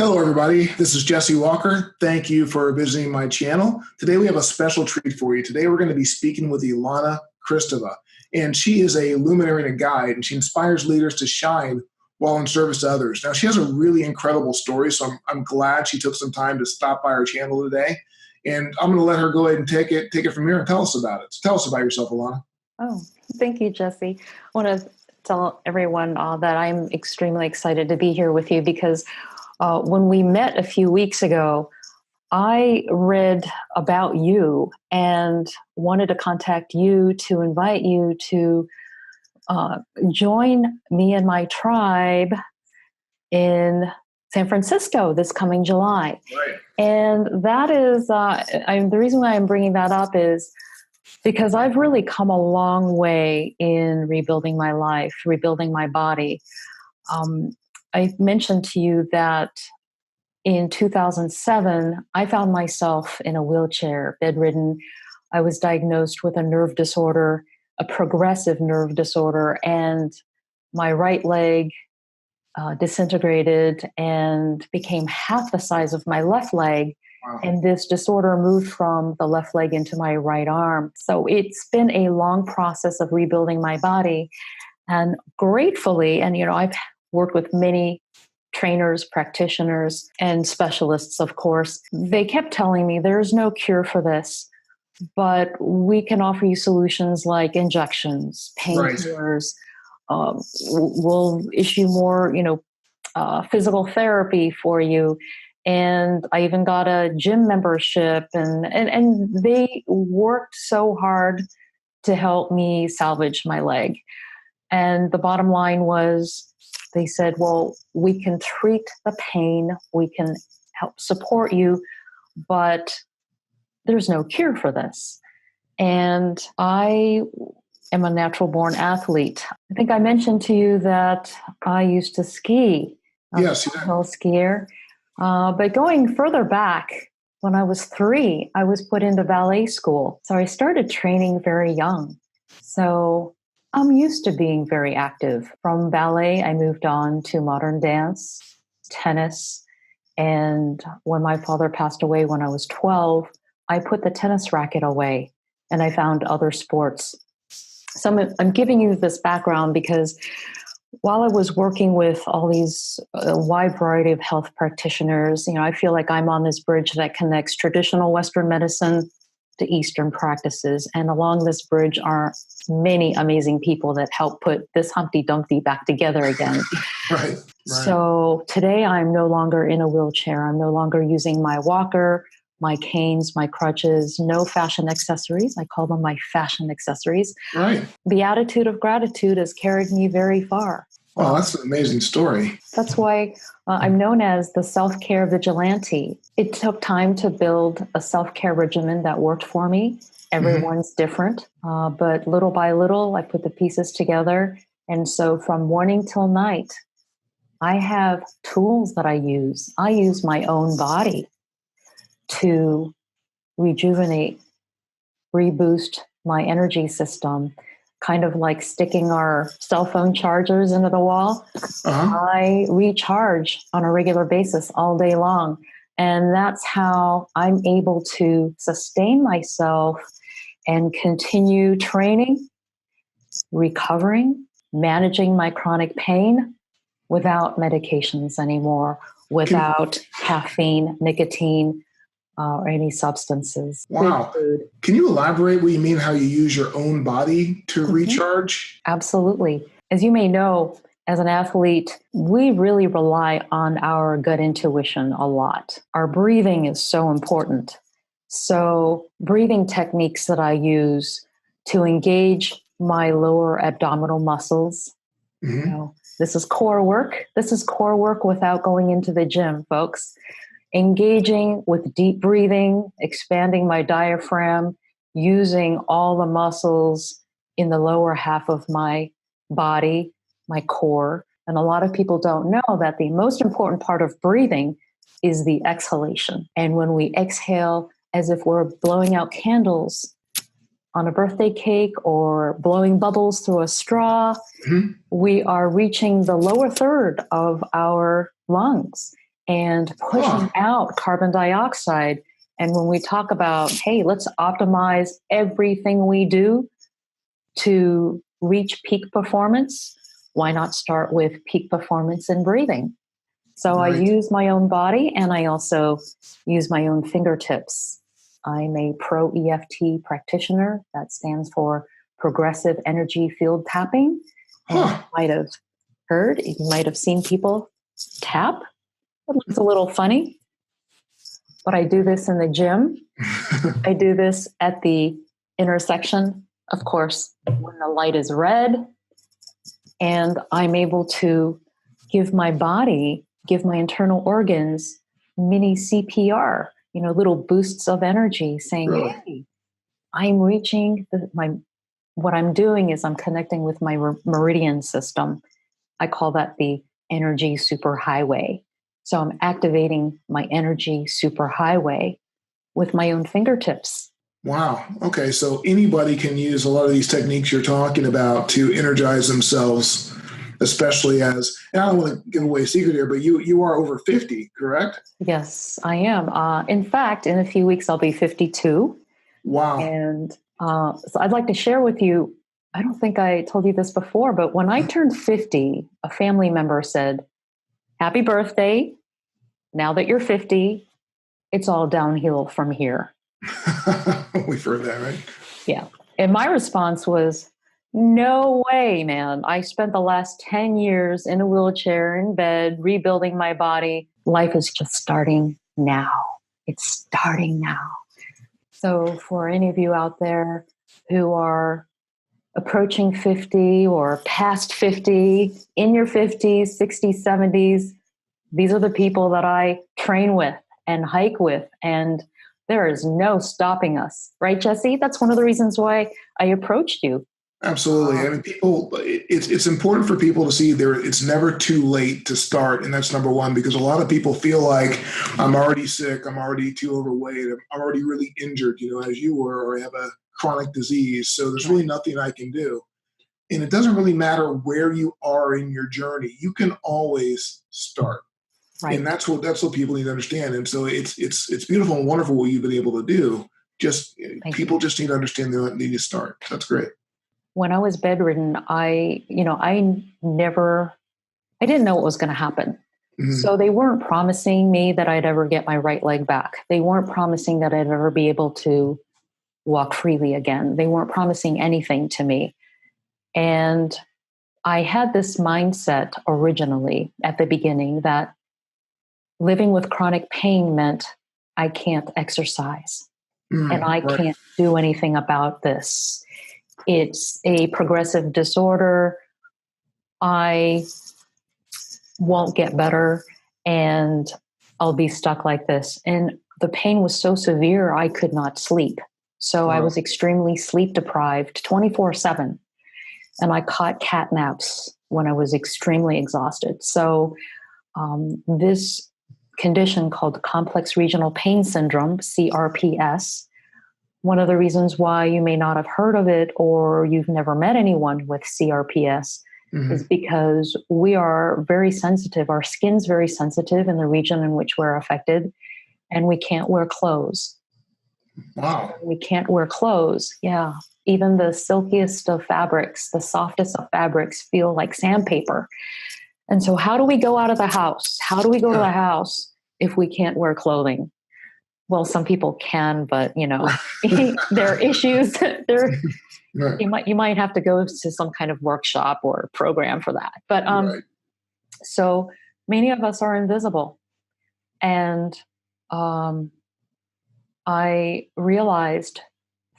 Hello, everybody. This is Jesse Walker. Thank you for visiting my channel. Today, we have a special treat for you. Today, we're going to be speaking with Ilana Kristeva, and she is a luminary and a guide, and she inspires leaders to shine while in service to others. Now, she has a really incredible story, so I'm glad she took some time to stop by our channel today, and I'm going to let her go ahead and take it from here and tell us about it. So tell us about yourself, Ilana. Oh, thank you, Jesse. I want to tell everyone that I'm extremely excited to be here with you because when we met a few weeks ago, I read about you and wanted to contact you to invite you to join me and my tribe in San Francisco this coming July. Right. And that is, the reason why I'm bringing that up is because I've really come a long way in rebuilding my life, rebuilding my body. I mentioned to you that in 2007, I found myself in a wheelchair, bedridden. I was diagnosed with a nerve disorder, a progressive nerve disorder, and my right leg disintegrated and became half the size of my left leg. Wow. And this disorder moved from the left leg into my right arm. So it's been a long process of rebuilding my body. And gratefully, and I've worked with many trainers, practitioners, and specialists, of course. They kept telling me there's no cure for this, but we can offer you solutions like injections, painkillers. We'll issue more, physical therapy for you. And I even got a gym membership, and they worked so hard to help me salvage my leg. And the bottom line was, they said, well, we can treat the pain, we can help support you, but there's no cure for this. And I am a natural born athlete. I think I mentioned to you that I used to ski. Yes, I was a hill skier. But going further back, when I was 3, I was put into ballet school. So I started training very young. So I'm used to being very active. From ballet, I moved on to modern dance, tennis. And when my father passed away when I was 12, I put the tennis racket away and I found other sports. So I'm giving you this background because while I was working with all these wide variety of health practitioners, I feel like I'm on this bridge that connects traditional Western medicine to Eastern practices. And along this bridge are many amazing people that help put this Humpty Dumpty back together again. Right. So today I'm no longer in a wheelchair. I'm no longer using my walker, my canes, my crutches, no fashion accessories. I call them my fashion accessories. Right. The attitude of gratitude has carried me very far. Wow, that's an amazing story. That's why I'm known as the Self-Care Vigilante. It took time to build a self-care regimen that worked for me. Everyone's different, but little by little, I put the pieces together. And so from morning till night, I have tools that I use. I use my own body to rejuvenate, reboost my energy system, kind of like sticking our cell phone chargers into the wall. I recharge on a regular basis all day long. And that's how I'm able to sustain myself and continue training, recovering, managing my chronic pain without medications anymore, without caffeine, nicotine, or any substances. Wow. Food. Can you elaborate what you mean, how you use your own body to recharge? Absolutely. As you may know, as an athlete, we really rely on our gut intuition a lot. Our breathing is so important. So breathing techniques that I use to engage my lower abdominal muscles. This is core work. This is core work without going into the gym, folks. Engaging with deep breathing, expanding my diaphragm, using all the muscles in the lower half of my body, my core. And a lot of people don't know that the most important part of breathing is the exhalation. And when we exhale as if we're blowing out candles on a birthday cake or blowing bubbles through a straw, we are reaching the lower third of our lungs. and pushing out carbon dioxide. And when we talk about, hey, let's optimize everything we do to reach peak performance, why not start with peak performance in breathing? So I use my own body, and I also use my own fingertips. I'm a pro EFT practitioner. That stands for progressive energy field tapping. And you might have heard, you might have seen people tap. It looks a little funny, but I do this in the gym. I do this at the intersection, of course, when the light is red, and I'm able to give my body, give my internal organs mini CPR, little boosts of energy saying, hey, I'm reaching what I'm doing is I'm connecting with my meridian system. I call that the energy superhighway. So I'm activating my energy superhighway with my own fingertips. Wow. Okay. So anybody can use a lot of these techniques you're talking about to energize themselves, especially and I don't want to give away a secret here, but you are over 50, correct? Yes, I am. In fact, in a few weeks, I'll be 52. Wow. And so I'd like to share with you, I don't think I told you this before, but when I turned 50, a family member said, happy birthday. Now that you're 50, it's all downhill from here. We've heard that, right? Yeah. And my response was, no way, man. I spent the last 10 years in a wheelchair, in bed, rebuilding my body. Life is just starting now. It's starting now. So for any of you out there who are approaching 50 or past 50, in your 50s, 60s, 70s, these are the people that I train with and hike with, and there is no stopping us. Right, Jesse? That's one of the reasons why I approached you. Absolutely. I mean, it's important for people to see it's never too late to start. And that's number one, because a lot of people feel like I'm already sick. I'm already too overweight. I'm already really injured, as you were, or I have a chronic disease. So there's really nothing I can do. And it doesn't really matter where you are in your journey. You can always start. Right. And that's what people need to understand. And so it's beautiful and wonderful what you've been able to do. People just need to understand they need to start. That's great. When I was bedridden, I didn't know what was going to happen. Mm-hmm. So they weren't promising me that I'd ever get my right leg back. They weren't promising that I'd ever be able to walk freely again. They weren't promising anything to me. And I had this mindset originally at the beginning that living with chronic pain meant I can't exercise and I can't do anything about this. It's a progressive disorder. I won't get better and I'll be stuck like this. And the pain was so severe, I could not sleep. So I was extremely sleep deprived 24/7. And I caught cat naps when I was extremely exhausted. So this condition called complex regional pain syndrome, CRPS, one of the reasons why you may not have heard of it or you've never met anyone with CRPS is because we are very sensitive. Our skin's very sensitive in the region in which we're affected, and we can't wear clothes. Wow. We can't wear clothes. Yeah. Even the silkiest of fabrics, the softest of fabrics feel like sandpaper. And so how do we go out of the house? How do we go to the house if we can't wear clothing? Well, some people can, but there are issues. You might have to go to some kind of workshop or program for that. But so many of us are invisible. And I realized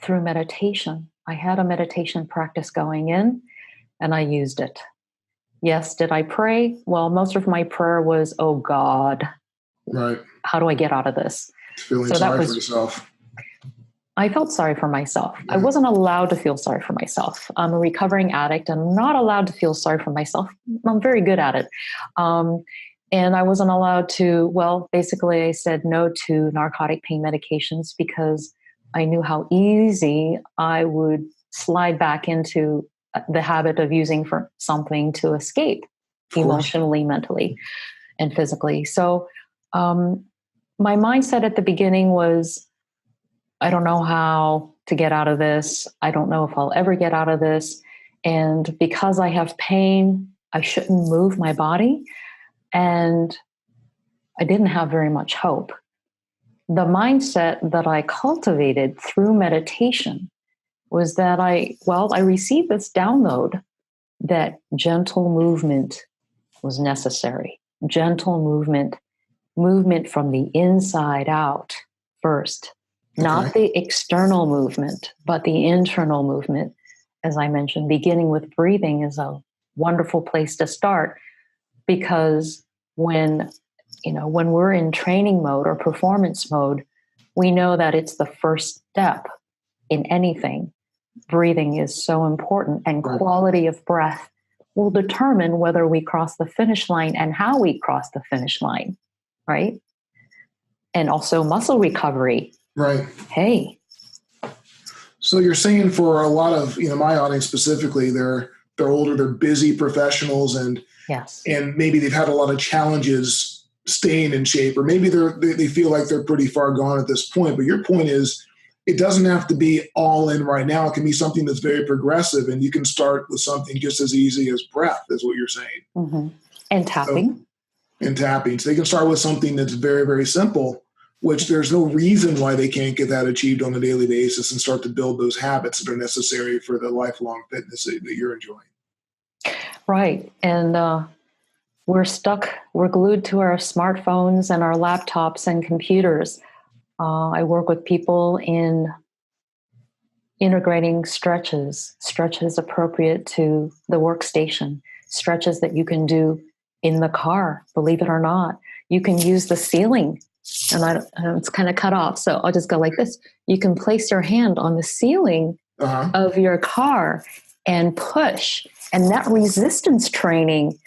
through meditation, I had a meditation practice going in and I used it. Yes, did I pray? Well, most of my prayer was, oh God, how do I get out of this? Feeling sorry for yourself. I felt sorry for myself. Yeah. I wasn't allowed to feel sorry for myself. I'm a recovering addict. I'm not allowed to feel sorry for myself. I'm very good at it. And I wasn't allowed to, basically I said no to narcotic pain medications because I knew how easy I would slide back into the habit of using for something to escape emotionally, mentally, and physically. So My mindset at the beginning was, I don't know how to get out of this. I don't know if I'll ever get out of this. And because I have pain, I shouldn't move my body. And I didn't have very much hope. The mindset that I cultivated through meditation was that I received this download that gentle movement was necessary. Gentle movement from the inside out first, not the external movement, but the internal movement. As I mentioned, beginning with breathing is a wonderful place to start, because when we're in training mode or performance mode, we know that it's the first step in anything. Breathing is so important, and quality of breath will determine whether we cross the finish line and how we cross the finish line, right? And also muscle recovery. Right. Hey. So you're saying for a lot of, my audience specifically, they're older, they're busy professionals, and yes, and maybe they've had a lot of challenges staying in shape, or maybe they feel like they're pretty far gone at this point. But your point is, it doesn't have to be all in right now. It can be something that's very progressive, and you can start with something just as easy as breath, is what you're saying. Mm-hmm. And tapping. So they can start with something that's very, very simple, which there's no reason why they can't get that achieved on a daily basis and start to build those habits that are necessary for the lifelong fitness that you're enjoying. Right. And we're glued to our smartphones and our laptops and computers. I work with people in integrating stretches appropriate to the workstation, stretches that you can do in the car, believe it or not. You can use the ceiling, and it's kind of cut off, so I'll just go like this. You can place your hand on the ceiling of your car and push, and that resistance training,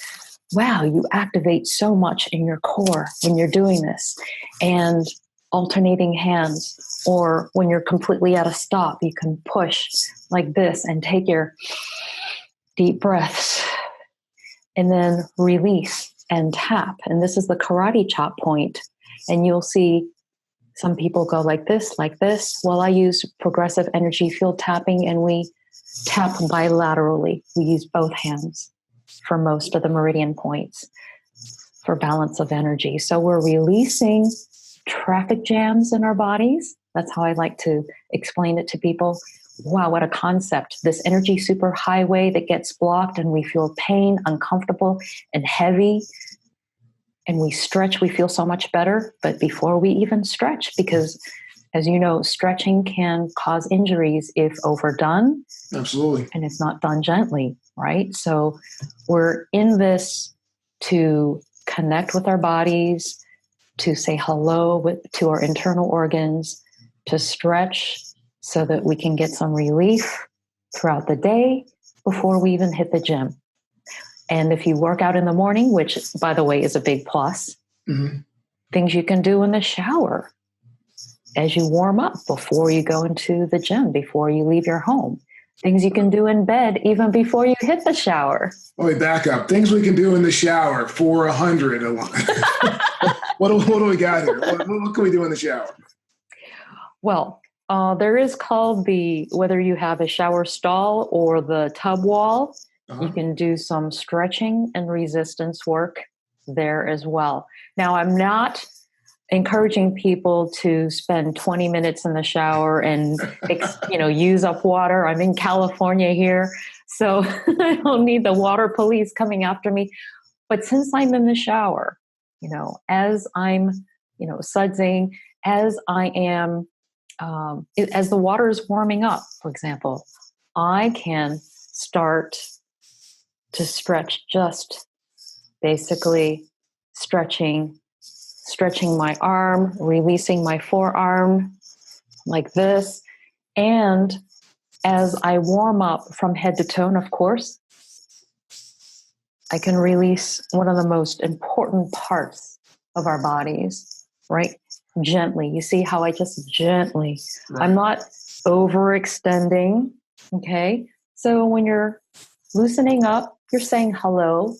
wow, you activate so much in your core when you're doing this. And alternating hands, or when you're completely at a stop, you can push like this and take your deep breaths and then release and tap. And this is the karate chop point. And you'll see some people go like this. Well, I use progressive energy field tapping, and we tap bilaterally. We use both hands for most of the meridian points for balance of energy. So we're releasing traffic jams in our bodies. That's how I like to explain it to people. Wow, what a concept. This energy superhighway that gets blocked, and we feel pain, uncomfortable, and heavy. And we stretch, we feel so much better. But before we even stretch, because as you know, stretching can cause injuries if overdone. Absolutely. And it's not done gently, right? So we're in this to connect with our bodies, to say hello to our internal organs, to stretch so that we can get some relief throughout the day before we even hit the gym. And if you work out in the morning, which, by the way, is a big plus, things you can do in the shower as you warm up before you go into the gym, before you leave your home. Things you can do in bed even before you hit the shower. Wait, back up. Things we can do in the shower for 100. What do we got here? What can we do in the shower? Well, there is called whether you have a shower stall or the tub wall, you can do some stretching and resistance work there as well. Now, I'm not encouraging people to spend 20 minutes in the shower and use up water. I'm in California here, so I don't need the water police coming after me. But since I'm in the shower, as I'm sudsing, as I am as the water is warming up, for example, I can start to stretch, just basically stretching my arm, releasing my forearm like this. And as I warm up from head to toe, of course, I can release one of the most important parts of our bodies, right? Gently. You see how I just gently, right. I'm not overextending. Okay. So when you're loosening up, you're saying hello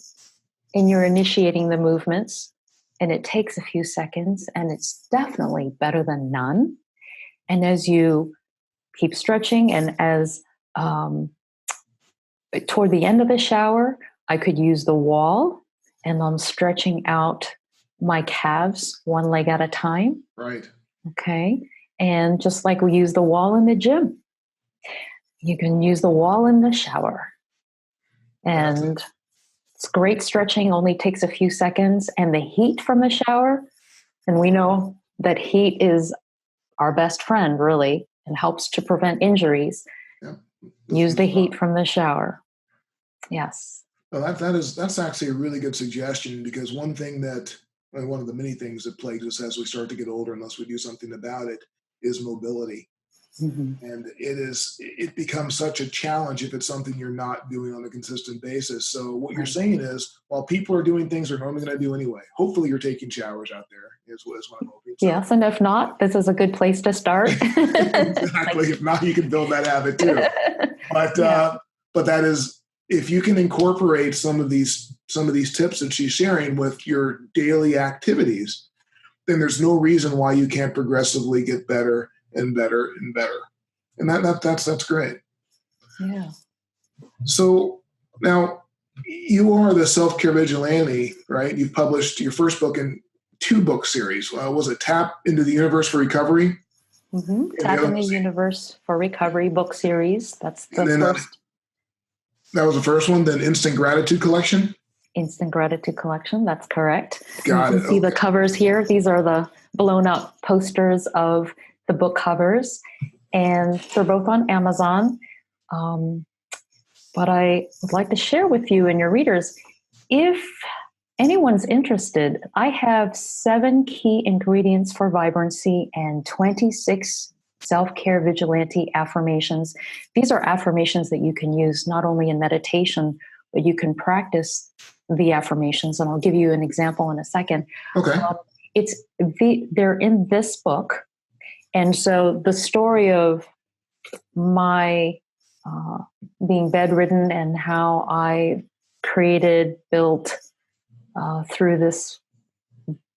and you're initiating the movements. and it takes a few seconds, and it's definitely better than none. And as you keep stretching, and as toward the end of the shower, I could use the wall, and I'm stretching out my calves one leg at a time. Right. Okay. And just like we use the wall in the gym, you can use the wall in the shower. And it's great stretching, only takes a few seconds. And the heat from the shower, and we know that heat is our best friend, really, and helps to prevent injuries. Yeah. Use the heat from the shower. Yes. Well, that's actually a really good suggestion, because one of the many things that plagues us as we start to get older, unless we do something about it, is mobility. Mm-hmm. And it becomes such a challenge if it's something you're not doing on a consistent basis. So what you're saying is, while people are doing things they're normally going to do anyway, hopefully you're taking showers out there, is what I'm hoping. So. Yes, and if not, this is a good place to start. Exactly. If not, you can build that habit too. But but that is, if you can incorporate some of these tips that she's sharing with your daily activities, then there's no reason why you can't progressively get better and better and better. And that's great. Yeah. So now you are the Self-Care Vigilante, right? You've published your first book in 2-book series. Was it Tap into the Universe for Recovery? Mm-hmm. Tap into the Universe for Recovery book series. That's the first. That was the first one. Then Instant Gratitude Collection. Instant Gratitude Collection. That's correct. Got it. You can see the covers here. These are the blown up posters of the book covers, and they're both on Amazon. But I would like to share with you and your readers, if anyone's interested, I have 7 key ingredients for vibrancy and 26 Self-Care Vigilante affirmations. These are affirmations that you can use not only in meditation, but you can practice the affirmations. And I'll give you an example in a second. Okay. They're in this book. And so the story of my being bedridden and how I built through this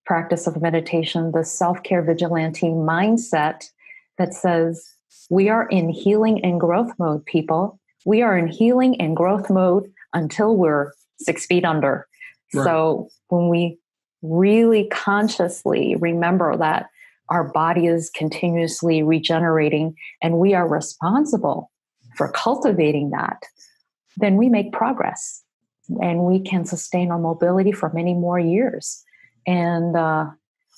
practice of meditation, the Self-Care Vigilante mindset that says, we are in healing and growth mode, people. We are in healing and growth mode until we're 6 feet under. Right. So when we really consciously remember that our body is continuously regenerating and we are responsible for cultivating that, then we make progress and we can sustain our mobility for many more years. And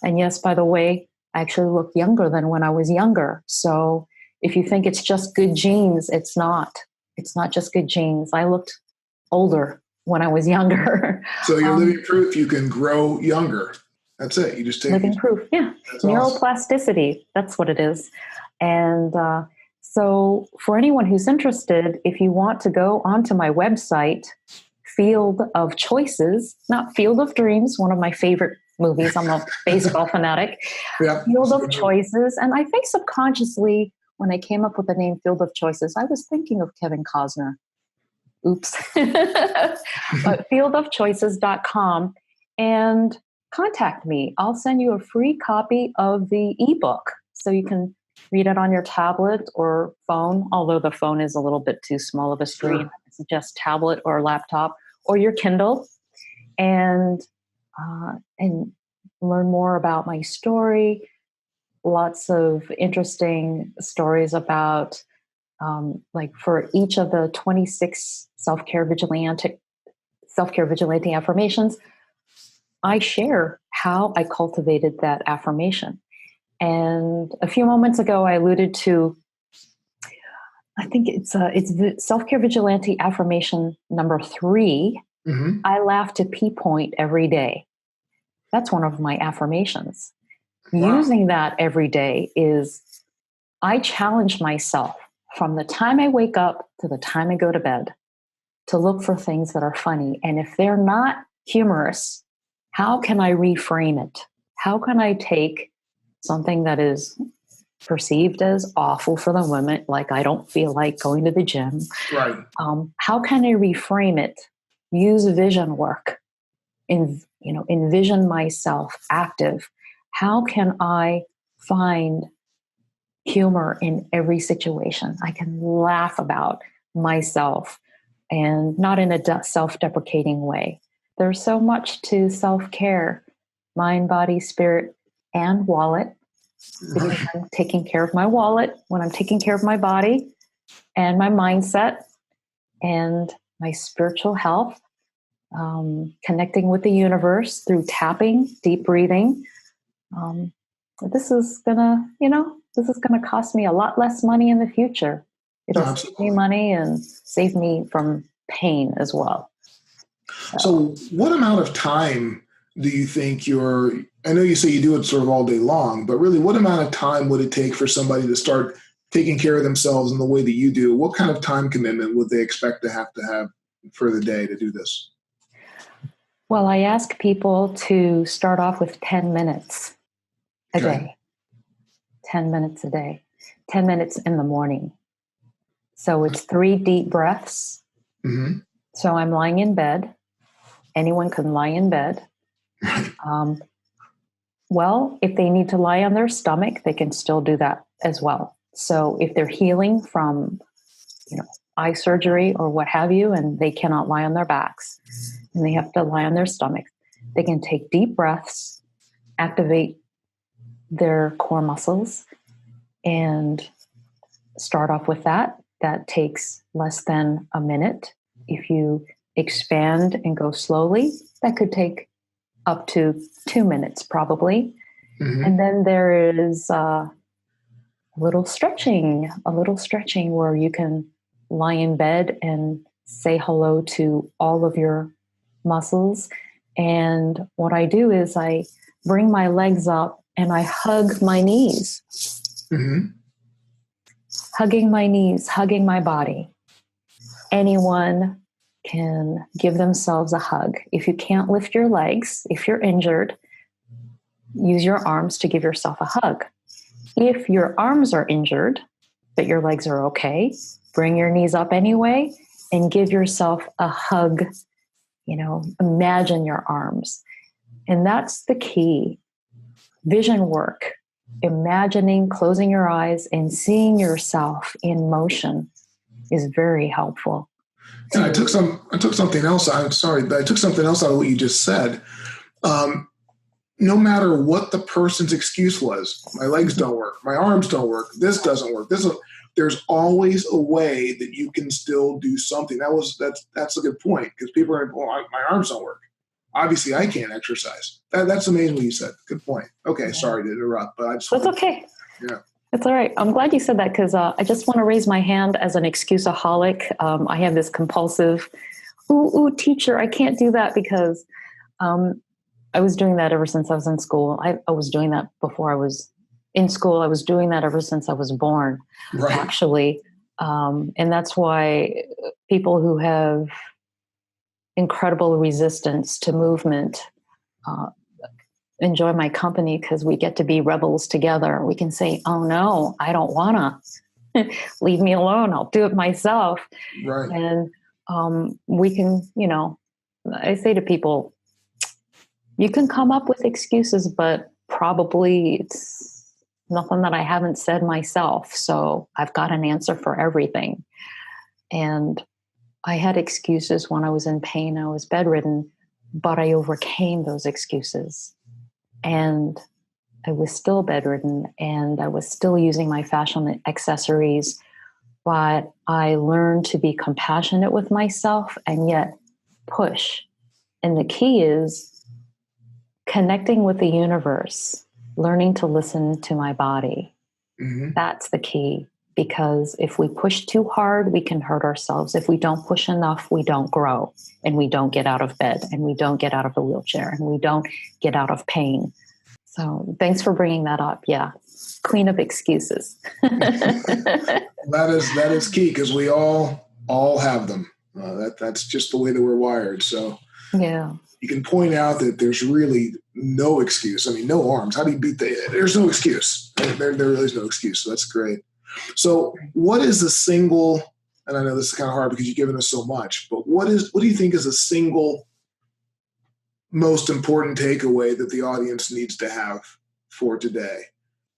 yes, by the way, I actually look younger than when I was younger. So if you think it's just good genes, it's not. It's not just good genes. I looked older when I was younger. So you're living proof you can grow younger. That's it. You just take living proof. Yeah. That's neuroplasticity. Awesome. That's what it is. And so for anyone who's interested, if you want to go onto my website, Field of Choices, not Field of Dreams, one of my favorite movies. I'm a baseball fanatic. Yeah, Field of Choices. And I think subconsciously, when I came up with the name Field of Choices, I was thinking of Kevin Costner. Oops. But fieldofchoices.com, and contact me. I'll send you a free copy of the ebook so you can read it on your tablet or phone, although the phone is a little bit too small of a screen. Sure. I suggest tablet or laptop or your Kindle, and learn more about my story. Lots of interesting stories about, like for each of the 26 Self-Care Vigilante affirmations, I share how I cultivated that affirmation. And a few moments ago, I alluded to, I think it's Self-Care Vigilante affirmation number 3. Mm-hmm. I laugh to pee point every day. That's one of my affirmations. Wow. Using that every day is, I challenge myself from the time I wake up to the time I go to bed to look for things that are funny. And if they're not humorous, how can I reframe it? How can I take something that is perceived as awful for the women, like I don't feel like going to the gym. Right. How can I reframe it? Use vision work envision myself active. How can I find humor in every situation? I can laugh about myself, and not in a self-deprecating way. There's so much to self-care, mind, body, spirit, and wallet. Because I'm taking care of my wallet when I'm taking care of my body and my mindset and my spiritual health, connecting with the universe through tapping, deep breathing. This is gonna cost me a lot less money in the future. It'll save me money and save me from pain as well. So what amount of time do you think I know you say you do it sort of all day long, but really what amount of time would it take for somebody to start taking care of themselves in the way that you do? What kind of time commitment would they expect to have for the day to do this? Well, I ask people to start off with 10 minutes a day. 10 minutes a day. 10 minutes in the morning. So it's 3 deep breaths. Mm-hmm. So I'm lying in bed. Anyone can lie in bed. Well, if they need to lie on their stomach, they can still do that as well. So if they're healing from, eye surgery or what have you, and they cannot lie on their backs and they have to lie on their stomach, they can take deep breaths, activate their core muscles, and start off with that. That takes less than a minute. If you expand and go slowly, that could take up to 2 minutes probably. Mm-hmm. And then there is a little stretching where you can lie in bed and say hello to all of your muscles. And what I do is I bring my legs up and I hug my knees. Mm-hmm. Hugging my knees, hugging my body. Anyone can give themselves a hug. If you can't lift your legs, if you're injured, use your arms to give yourself a hug. If your arms are injured, but your legs are okay, bring your knees up anyway and give yourself a hug. Imagine your arms. And that's the key. Vision work. Imagining, closing your eyes and seeing yourself in motion is very helpful. And I took something else. I'm sorry, but I took something else out of what you just said. No matter what the person's excuse was, my legs don't work, my arms don't work, this doesn't work. There's always a way that you can still do something. That's a good point, because people are, my arms don't work. Obviously, I can't exercise. That's amazing what you said. Good point. Okay, yeah. Sorry to interrupt, but that's okay. Yeah. That's all right. I'm glad you said that, because I just want to raise my hand as an excuseaholic. I have this compulsive, teacher, I can't do that, because I was doing that ever since I was in school. I was doing that before I was in school. I was doing that ever since I was born, right. Actually. And that's why people who have incredible resistance to movement enjoy my company, because we get to be rebels together. We can say, oh no, I don't want to. Leave me alone. I'll do it myself. Right. And we can, I say to people, you can come up with excuses, but probably it's nothing that I haven't said myself. So I've got an answer for everything. And I had excuses when I was in pain. I was bedridden, but I overcame those excuses. And I was still bedridden, and I was still using my fashion accessories, but I learned to be compassionate with myself and yet push. And the key is connecting with the universe, learning to listen to my body. Mm-hmm. That's the key, because if we push too hard, we can hurt ourselves. If we don't push enough, we don't grow, and we don't get out of bed, and we don't get out of a wheelchair, and we don't get out of pain. So thanks for bringing that up. Yeah. Queen of excuses. That is key, because we all have them. That's just the way that we're wired. So yeah. You can point out that there's really no excuse. I mean, no arms. How do you beat there's no excuse. There really is no excuse. So that's great. So what is the single, and I know this is kind of hard because you've given us so much, but what do you think is a single most important takeaway that the audience needs to have for today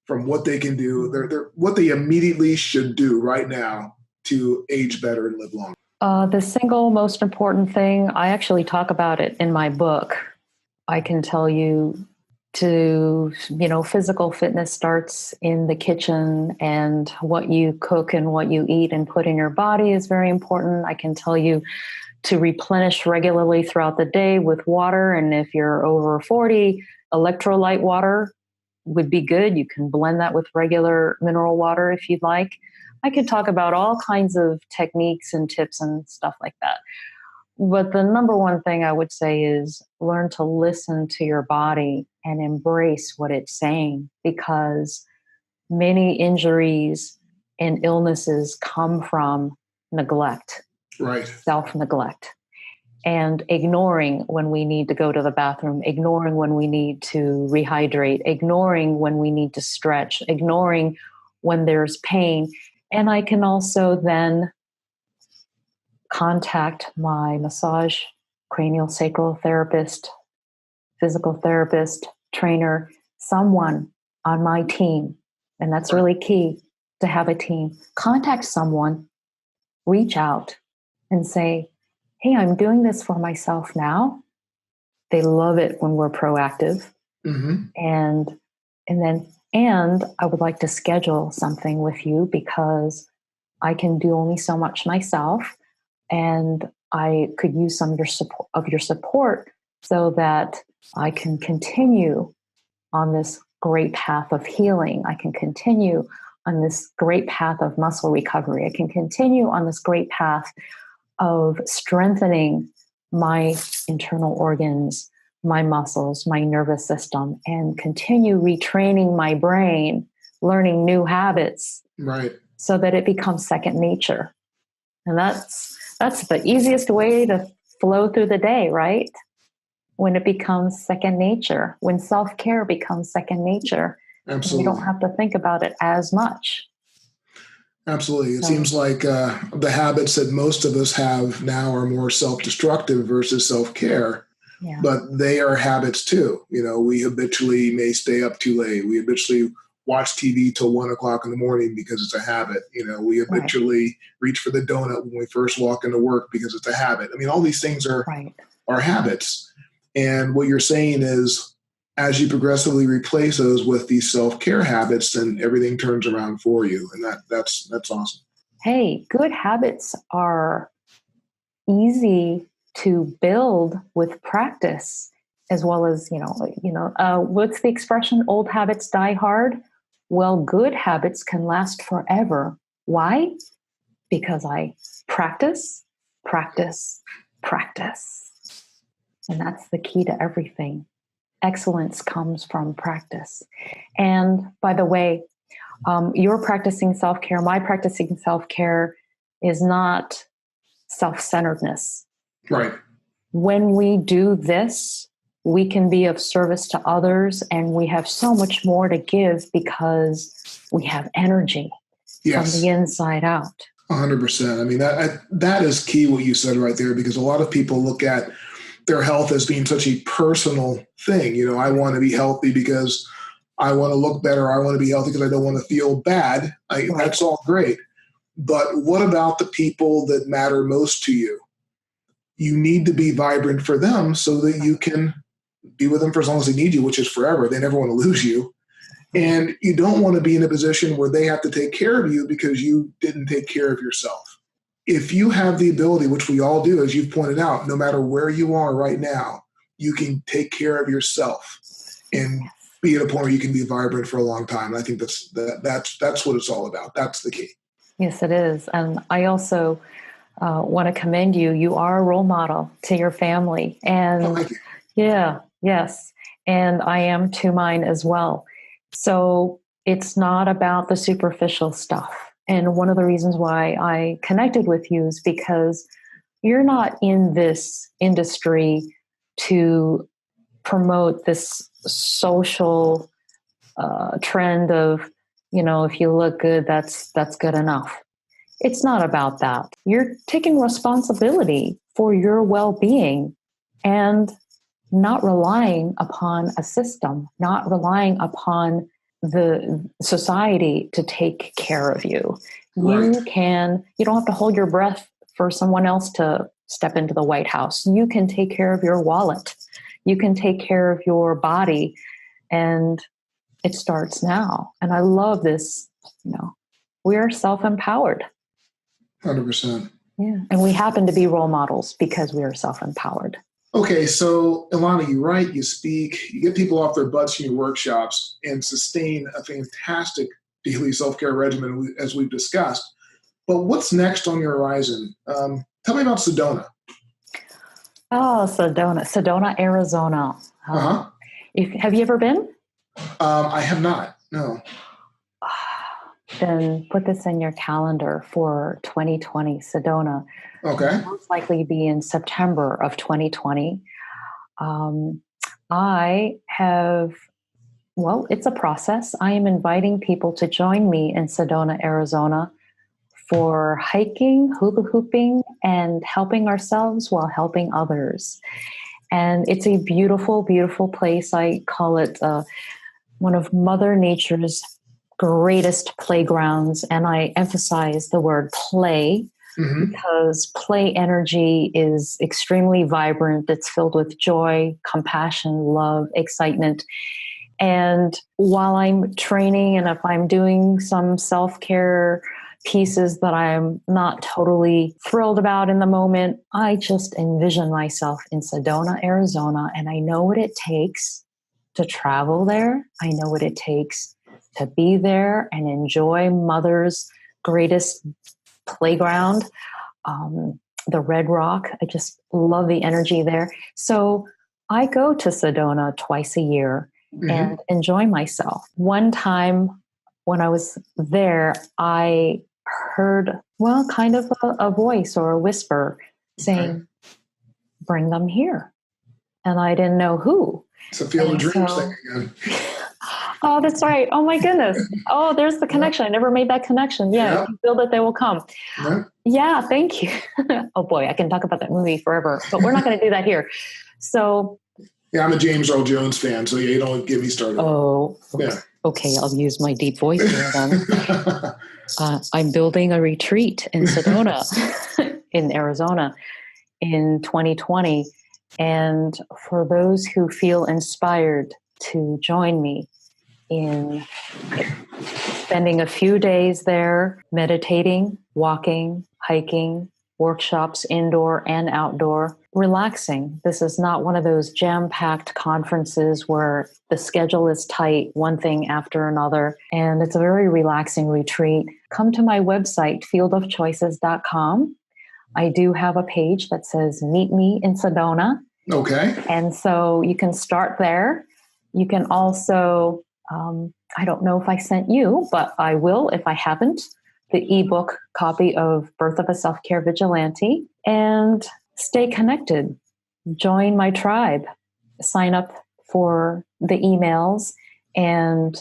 from what they can do, what they immediately should do right now to age better and live longer? The single most important thing, I actually talk about it in my book. I can tell you physical fitness starts in the kitchen, and what you cook and what you eat and put in your body is very important. I can tell you to replenish regularly throughout the day with water. And if you're over 40, electrolyte water would be good. You can blend that with regular mineral water if you'd like. I could talk about all kinds of techniques and tips and stuff like that. But the number one thing I would say is learn to listen to your body and embrace what it's saying, because many injuries and illnesses come from neglect, right? Self-neglect, and ignoring when we need to go to the bathroom, ignoring when we need to rehydrate, ignoring when we need to stretch, ignoring when there's pain. And I can also then contact my massage, cranial sacral therapist, physical therapist, trainer, someone on my team. And that's really key, to have a team. Contact someone, reach out and say, hey, I'm doing this for myself now. They love it when we're proactive. Mm-hmm. And I would like to schedule something with you, because I can do only so much myself, and I could use some of your support so that I can continue on this great path of healing. I can continue on this great path of muscle recovery. I can continue on this great path of strengthening my internal organs, my muscles, my nervous system, and continue retraining my brain, learning new habits, right, so that it becomes second nature. And that's the easiest way to flow through the day, right? When it becomes second nature, when self-care becomes second nature, absolutely, you don't have to think about it as much. Absolutely. It seems like the habits that most of us have now are more self-destructive versus self-care, but they are habits too. We habitually may stay up too late. We habitually watch TV till 1 o'clock in the morning because it's a habit. We habitually reach for the donut when we first walk into work because it's a habit. I mean, all these things are habits. And what you're saying is, as you progressively replace those with these self-care habits, then everything turns around for you. And that's awesome. Hey, good habits are easy to build with practice, as well as, what's the expression? Old habits die hard. Well, good habits can last forever. Why? Because I practice, practice, practice. And that's the key to everything. Excellence comes from practice. And by the way, you're practicing self-care. My practicing self-care is not self-centeredness. Right. When we do this, we can be of service to others, and we have so much more to give because we have energy from the inside out. 100%. I mean, that is key, what you said right there, because a lot of people look at their health as being such a personal thing. I want to be healthy because I want to look better. I want to be healthy because I don't want to feel bad. That's all great. But what about the people that matter most to you? You need to be vibrant for them so that you can be with them for as long as they need you, which is forever. They never want to lose you. And you don't want to be in a position where they have to take care of you because you didn't take care of yourself. If you have the ability, which we all do, as you've pointed out, no matter where you are right now, you can take care of yourself and be at a point where you can be vibrant for a long time. And I think that's what it's all about. That's the key. Yes, it is. And I also want to commend you. You are a role model to your family. And thank you. Yes. And I am to mine as well. So it's not about the superficial stuff. And one of the reasons why I connected with you is because you're not in this industry to promote this social trend of, if you look good, that's good enough. It's not about that. You're taking responsibility for your well-being, and not relying upon a system, not relying upon the society to take care of you. Right. You don't have to hold your breath for someone else to step into the White House. You can take care of your wallet. You can take care of your body. And it starts now. And I love this, we are self-empowered. 100%. Yeah. And we happen to be role models because we are self-empowered. Okay, so Ilana, you write, you speak, you get people off their butts in your workshops and sustain a fantastic daily self-care regimen, as we've discussed. But what's next on your horizon? Tell me about Sedona. Oh, Sedona, Arizona. Have you ever been? I have not, no. Then put this in your calendar for 2020, Sedona. Okay. Most likely be in September of 2020. It's a process. I am inviting people to join me in Sedona, Arizona for hiking, hula hooping, and helping ourselves while helping others. And it's a beautiful, beautiful place. I call it one of Mother Nature's greatest playgrounds. And I emphasize the word play because play energy is extremely vibrant. It's filled with joy, compassion, love, excitement. And while I'm training and if I'm doing some self-care pieces that I'm not totally thrilled about in the moment, I just envision myself in Sedona, Arizona, and I know what it takes to travel there. I know what it takes to be there and enjoy Mother's greatest playground, the Red Rock. I just love the energy there. So I go to Sedona twice a year and enjoy myself. One time when I was there, I heard, kind of a voice or a whisper saying, bring them here. And I didn't know who. It's a Field of Dreams thing again. Oh, that's right. Oh my goodness. Oh, there's the connection. I never made that connection. Yeah. If you build it, they will come. Yeah. Thank you. Oh boy, I can talk about that movie forever, but we're not going to do that here. So. Yeah, I'm a James Earl Jones fan, so you don't get me started. Oh, yeah. Okay. I'll use my deep voice here then. I'm building a retreat in Sedona, in Arizona, in 2020. And for those who feel inspired to join me in spending a few days there, meditating, walking, hiking, workshops, indoor and outdoor, relaxing. This is not one of those jam-packed conferences where the schedule is tight, one thing after another, and it's a very relaxing retreat. Come to my website, fieldofchoices.com. I do have a page that says Meet Me in Sedona. Okay. And so you can start there. You can also, I don't know if I sent you, but I will if I haven't, the ebook copy of Birth of a Self-Care Vigilante, and stay connected. Join my tribe. Sign up for the emails, and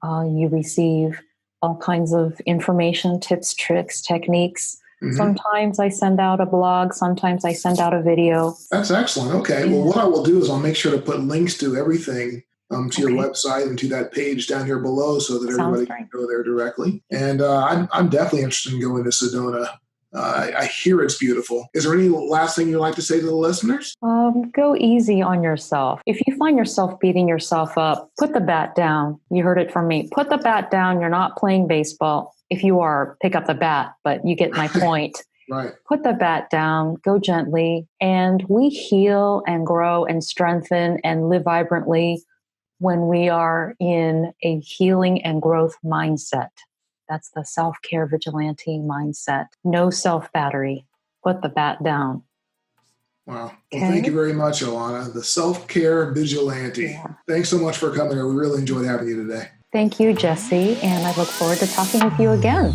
you receive all kinds of information, tips, tricks, techniques. Sometimes I send out a blog. Sometimes I send out a video. That's excellent. Okay. Well, what I will do is I'll make sure to put links to everything to your website and to that page down here below so that everybody can go there directly. And I'm definitely interested in going to Sedona. I hear it's beautiful. Is there any last thing you'd like to say to the listeners? Go easy on yourself. If you find yourself beating yourself up, put the bat down. You heard it from me. Put the bat down. You're not playing baseball. If you are, pick up the bat, but you get my point. Right. Put the bat down, go gently, and we heal and grow and strengthen and live vibrantly when we are in a healing and growth mindset. That's the self-care vigilante mindset. No self-battery. Put the bat down. Wow. Well, thank you very much, Ilana, the self-care vigilante. Yeah. Thanks so much for coming here. We really enjoyed having you today. Thank you, Jesse, and I look forward to talking with you again.